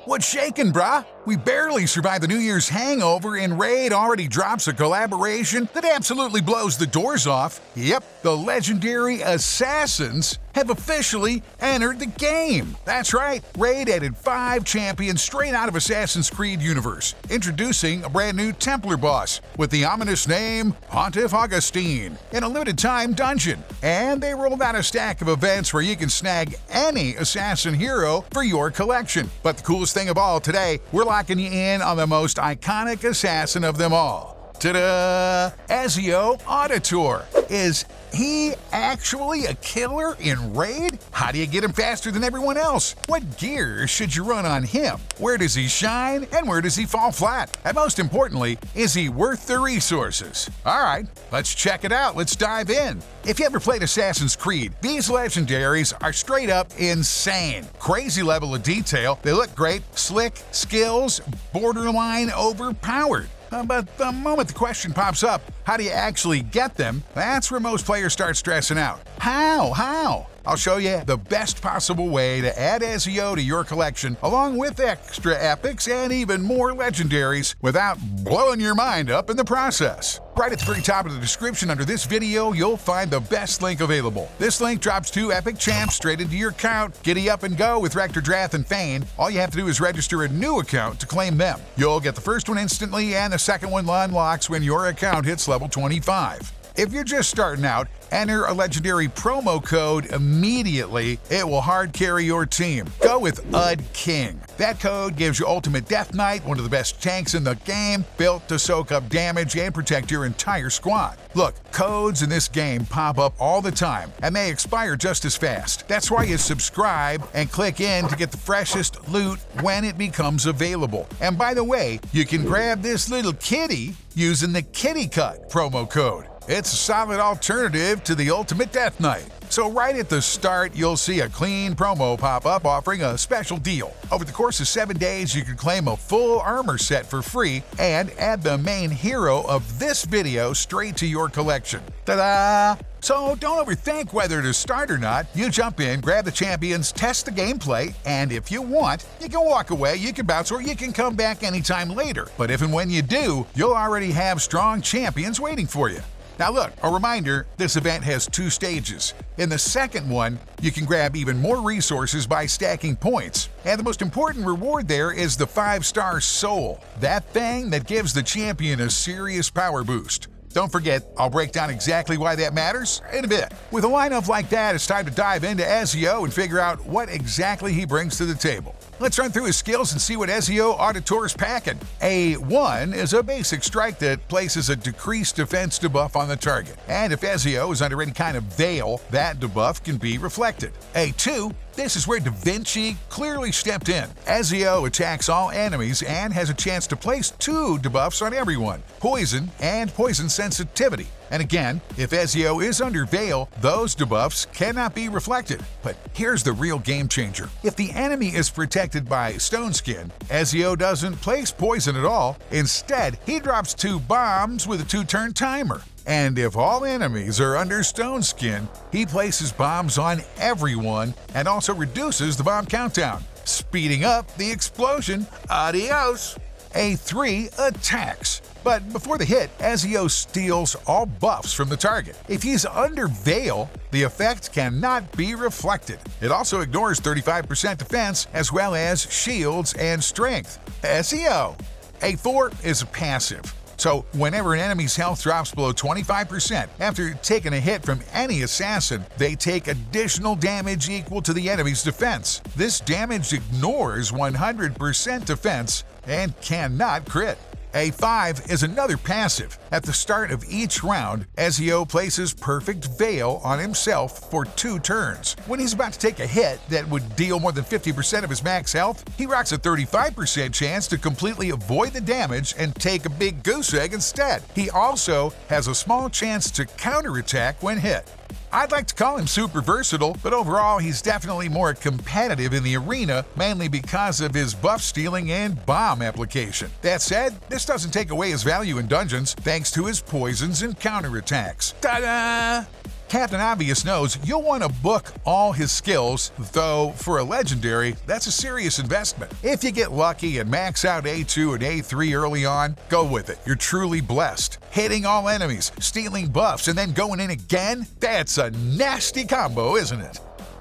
What's shaking, brah? We barely survived the New Year's hangover and Raid already drops a collaboration that absolutely blows the doors off. Yep, the legendary Assassins have officially entered the game. That's right, Raid added 5 champions straight out of Assassin's Creed universe, introducing a brand new Templar boss with the ominous name Pontiff Augustine in a limited time dungeon. And they rolled out a stack of events where you can snag any assassin hero for your collection. But the coolest thing of all today, we're locking you in on the most iconic assassin of them all. Ta-da! Ezio Auditore. Is he actually a killer in Raid? How do you get him faster than everyone else? What gear should you run on him? Where does he shine and where does he fall flat? And most importantly, is he worth the resources? Alright, let's check it out. Let's dive in. If you ever played Assassin's Creed, these legendaries are straight up insane. Crazy level of detail, they look great, slick, skills, borderline overpowered. But the moment the question pops up, how do you actually get them? That's where most players start stressing out. How? I'll show you the best possible way to add Ezio to your collection, along with extra epics and even more legendaries, without blowing your mind up in the process. Right at the very top of the description under this video, you'll find the best link available. This link drops 2 epic champs straight into your account. Giddy up and go with Rector Drath and Fayne. All you have to do is register a new account to claim them. You'll get the first one instantly, and the second one unlocks when your account hits level 25. If you're just starting out, enter a legendary promo code immediately. It will hard carry your team. Go with UD King. That code gives you Ultimate Death Knight, one of the best tanks in the game, built to soak up damage and protect your entire squad. Look, codes in this game pop up all the time, and they expire just as fast. That's why you subscribe and click in to get the freshest loot when it becomes available. And by the way, you can grab this little kitty using the Kitty Cut promo code. It's a solid alternative to the Ultimate Death Knight. So right at the start, you'll see a clean promo pop up offering a special deal. Over the course of 7 days, you can claim a full armor set for free and add the main hero of this video straight to your collection. Ta-da! So don't overthink whether to start or not. You jump in, grab the champions, test the gameplay, and if you want, you can walk away, you can bounce, or you can come back anytime later. But if and when you do, you'll already have strong champions waiting for you. Now look, a reminder, this event has 2 stages. In the second one, you can grab even more resources by stacking points. And the most important reward there is the 5-star soul, that thing that gives the champion a serious power boost. Don't forget, I'll break down exactly why that matters in a bit. With a lineup like that, it's time to dive into Ezio and figure out what exactly he brings to the table. Let's run through his skills and see what Ezio Auditore's packing. A1 is a basic strike that places a decreased defense debuff on the target. And if Ezio is under any kind of veil, that debuff can be reflected. A2, this is where Da Vinci clearly stepped in. Ezio attacks all enemies and has a chance to place 2 debuffs on everyone, poison and poison sensitivity. And again, if Ezio is under veil, those debuffs cannot be reflected. But here's the real game changer. If the enemy is protected by Stone Skin, Ezio doesn't place poison at all. Instead, he drops 2 bombs with a 2-turn timer. And if all enemies are under Stone Skin, he places bombs on everyone and also reduces the bomb countdown, speeding up the explosion. Adios! A3 attacks. But before the hit, Ezio steals all buffs from the target. If he's under veil, the effect cannot be reflected. It also ignores 35% defense as well as shields and strength. Ezio! A4 is a passive. So whenever an enemy's health drops below 25% after taking a hit from any assassin, they take additional damage equal to the enemy's defense. This damage ignores 100% defense and cannot crit. A5 is another passive. At the start of each round, Ezio places Perfect Veil on himself for 2 turns. When he's about to take a hit that would deal more than 50% of his max health, he rocks a 35% chance to completely avoid the damage and take a big goose egg instead. He also has a small chance to counterattack when hit. I'd like to call him super versatile, but overall he's definitely more competitive in the arena, mainly because of his buff stealing and bomb application. That said, this doesn't take away his value in dungeons, thanks to his poisons and counterattacks. Ta-da! Captain Obvious knows you'll want to book all his skills, though for a legendary, that's a serious investment. If you get lucky and max out A2 and A3 early on, go with it. You're truly blessed. Hitting all enemies, stealing buffs, and then going in again? That's a nasty combo, isn't it?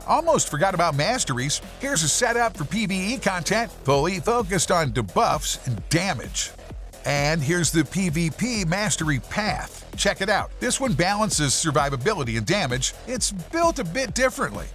Almost forgot about Masteries. Here's a setup for PvE content, fully focused on debuffs and damage. And here's the PvP Mastery Path. Check it out. This one balances survivability and damage. It's built a bit differently.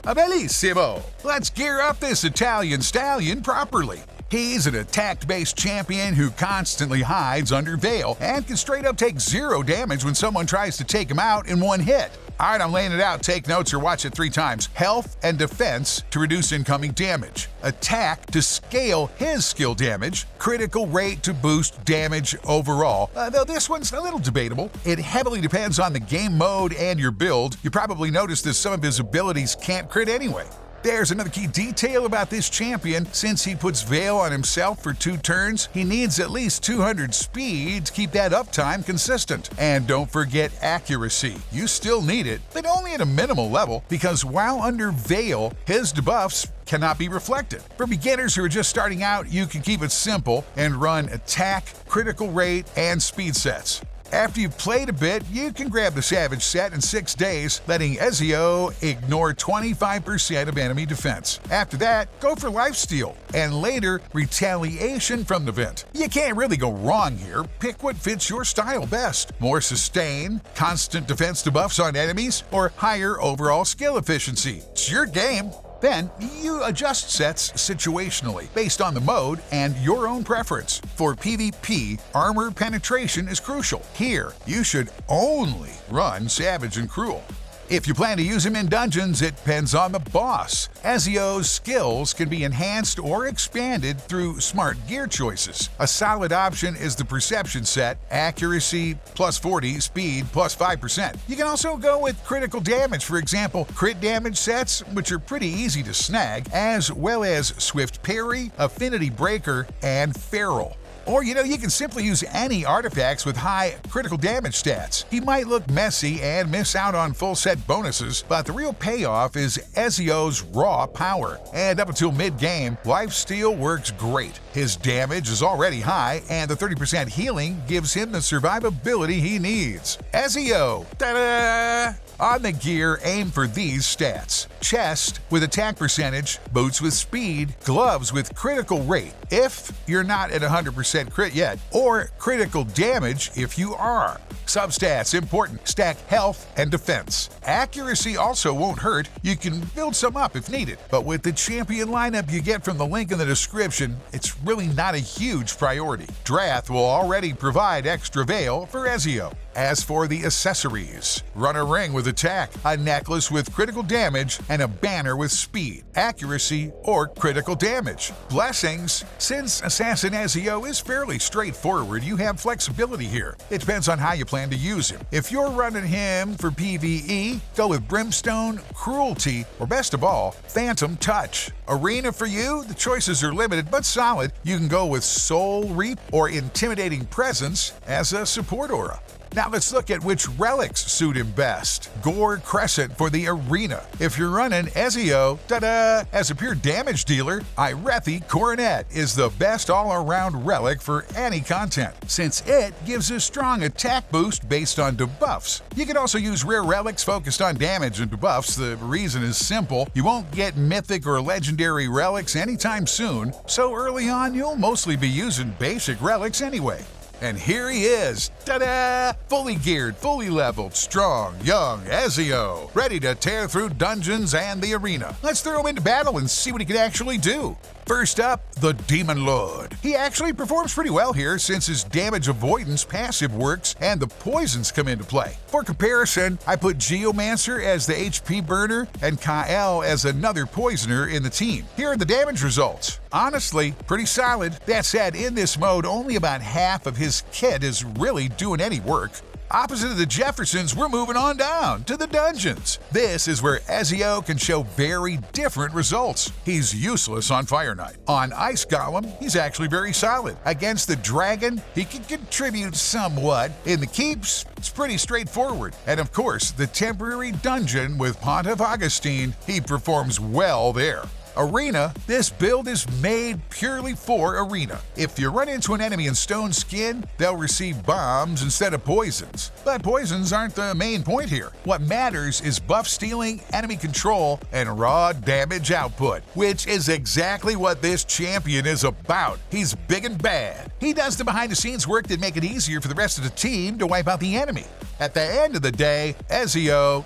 Bellissimo! Let's gear up this Italian stallion properly. He's an attack-based champion who constantly hides under Veil and can straight up take 0 damage when someone tries to take him out in one hit. Alright, I'm laying it out. Take notes or watch it 3 times. Health and defense to reduce incoming damage. Attack to scale his skill damage. Critical rate to boost damage overall. Though this one's a little debatable. It heavily depends on the game mode and your build. You probably noticed that some of his abilities can't crit anyway. There's another key detail about this champion. Since he puts Veil on himself for 2 turns, he needs at least 200 speed to keep that uptime consistent. And don't forget accuracy. You still need it, but only at a minimal level, because while under Veil, his debuffs cannot be reflected. For beginners who are just starting out, you can keep it simple and run attack, critical rate, and speed sets. After you've played a bit, you can grab the Savage set in 6 days, letting Ezio ignore 25% of enemy defense. After that, go for Lifesteal, and later, Retaliation from the Vent. You can't really go wrong here. Pick what fits your style best. More sustain, constant defense debuffs on enemies, or higher overall skill efficiency. It's your game. Then, you adjust sets situationally, based on the mode and your own preference. For PvP, armor penetration is crucial. Here, you should only run Savage and Cruel. If you plan to use him in dungeons, it depends on the boss. Ezio's skills can be enhanced or expanded through smart gear choices. A solid option is the Perception set, accuracy plus 40, speed plus 5%. You can also go with critical damage, for example, crit damage sets, which are pretty easy to snag, as well as Swift Parry, Affinity Breaker, and Feral. Or, you can simply use any artifacts with high critical damage stats. He might look messy and miss out on full set bonuses, but the real payoff is Ezio's raw power. And up until mid-game, Lifesteal works great. His damage is already high, and the 30% healing gives him the survivability he needs. Ezio! Ta-da! On the gear, aim for these stats. Chest with attack percentage, boots with speed, gloves with critical rate, if you're not at 100% crit yet, or critical damage if you are. Substats important, stack health and defense. Accuracy also won't hurt, you can build some up if needed. But with the champion lineup you get from the link in the description, it's really not a huge priority. Drath will already provide extra Veil for Ezio. As for the accessories, run a ring with attack, a necklace with critical damage, and a banner with speed, accuracy, or critical damage. Blessings. Since Assassin Ezio is fairly straightforward, you have flexibility here. It depends on how you plan to use him. If you're running him for PvE, go with Brimstone, Cruelty, or best of all, Phantom Touch. Arena for you? The choices are limited but solid. You can go with Soul Reap or Intimidating Presence as a support aura. Now let's look at which relics suit him best. Gore Crescent for the arena. If you're running Ezio, ta-da! As a pure damage dealer, Irethi Coronet is the best all-around relic for any content, since it gives a strong attack boost based on debuffs. You can also use rare relics focused on damage and debuffs. The reason is simple. You won't get mythic or legendary relics anytime soon, so early on you'll mostly be using basic relics anyway. And here he is, ta-da! Fully geared, fully leveled, strong, young Ezio, ready to tear through dungeons and the arena. Let's throw him into battle and see what he can actually do. First up, the Demon Lord. He actually performs pretty well here since his damage avoidance passive works and the poisons come into play. For comparison, I put Geomancer as the HP burner and Kael as another poisoner in the team. Here are the damage results. Honestly, pretty solid. That said, in this mode, only about half of his kit is really doing any work. Opposite of the Jeffersons, we're moving on down to the dungeons. This is where Ezio can show very different results. He's useless on Fire Knight. On Ice Golem, he's actually very solid. Against the Dragon, he can contribute somewhat. In the Keeps, it's pretty straightforward. And of course, the temporary dungeon with Pontiff Augustine, he performs well there. Arena, this build is made purely for Arena. If you run into an enemy in stone skin, they'll receive bombs instead of poisons. But poisons aren't the main point here. What matters is buff stealing, enemy control, and raw damage output, which is exactly what this champion is about. He's big and bad. He does the behind-the-scenes work that make it easier for the rest of the team to wipe out the enemy. At the end of the day, Ezio,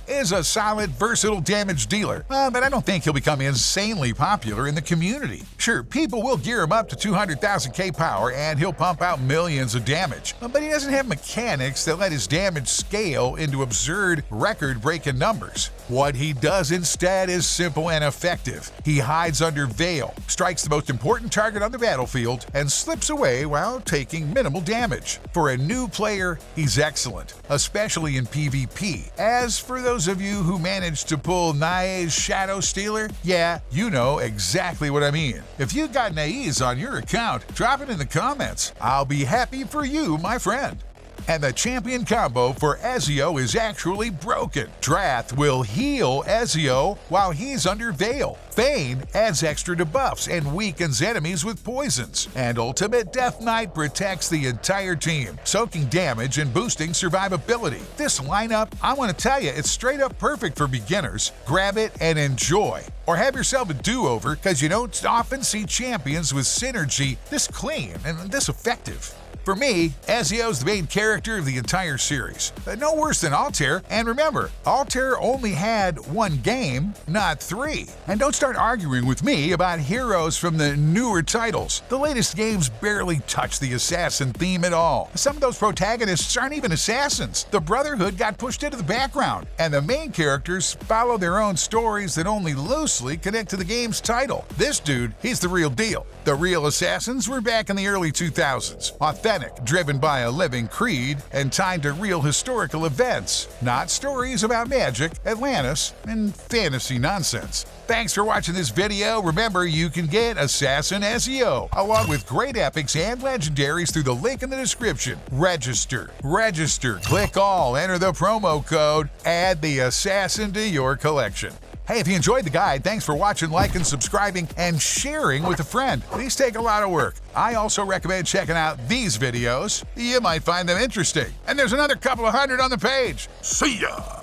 is a solid, versatile damage dealer, but I don't think he'll become insanely popular in the community. Sure, people will gear him up to 200,000 K power and he'll pump out millions of damage, but he doesn't have mechanics that let his damage scale into absurd, record-breaking numbers. What he does instead is simple and effective. He hides under Veil, strikes the most important target on the battlefield, and slips away while taking minimal damage. For a new player, he's excellent, especially in PvP. As for those of you who managed to pull Nai's Shadow Stealer, yeah, you know exactly what I mean. If you got Nai's on your account, drop it in the comments. I'll be happy for you, my friend. And the champion combo for Ezio is actually broken. Drath will heal Ezio while he's under Veil. Fayne adds extra debuffs and weakens enemies with poisons. And Ultimate Death Knight protects the entire team, soaking damage and boosting survivability. This lineup, I want to tell you, it's straight up perfect for beginners. Grab it and enjoy. Or have yourself a do-over, because you don't often see champions with synergy this clean and this effective. For me, Ezio's the main character of the entire series. No worse than Altair, and remember, Altair only had one game, not 3. And don't start arguing with me about heroes from the newer titles. The latest games barely touch the assassin theme at all. Some of those protagonists aren't even assassins. The Brotherhood got pushed into the background, and the main characters follow their own stories that only loosely connect to the game's title. This dude, he's the real deal. The real assassins were back in the early 2000s. Authentic, driven by a living creed, and tied to real historical events, not stories about magic, Atlantis, and fantasy nonsense. Thanks for watching this video. Remember, you can get Assassin Ezio, along with great epics and legendaries through the link in the description. Register, click all, enter the promo code, add the Assassin to your collection. Hey, if you enjoyed the guide, thanks for watching, liking, subscribing, and sharing with a friend. These take a lot of work. I also recommend checking out these videos. You might find them interesting. And there's another couple of hundred on the page. See ya!